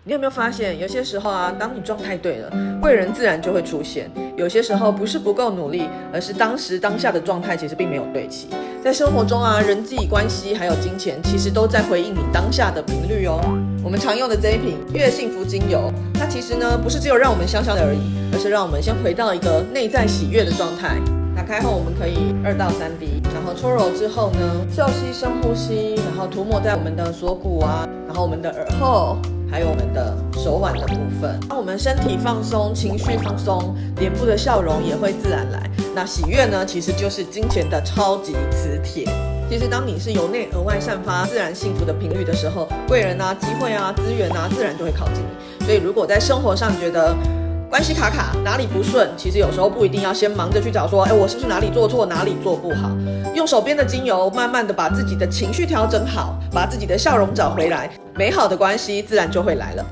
你有没有发现，有些时候啊，当你状态对了，贵人自然就会出现。有些时候不是不够努力，而是当时当下的状态其实并没有对齐。在生活中啊，人际关系还有金钱，其实都在回应你当下的频率哦。我们常用的这一瓶月幸福精油，它其实呢不是只有让我们香香的而已，而是让我们先回到一个内在喜悦的状态。打开后，我们可以2到3滴，然后搓揉之后呢，嗅吸深呼吸，然后涂抹在我们的锁骨啊，然后我们的耳后。还有我们的手腕的部分，当我们身体放松、情绪放松，脸部的笑容也会自然来。那喜悦呢，其实就是金钱的超级磁铁。其实当你是由内而外散发自然幸福的频率的时候，贵人啊、机会啊、资源啊，自然就会靠近你。所以如果在生活上觉得关系卡卡，哪里不顺，其实有时候不一定要先忙着去找说，我是不是哪里做错，哪里做不好。用手边的精油，慢慢的把自己的情绪调整好，把自己的笑容找回来，美好的关系自然就会来了。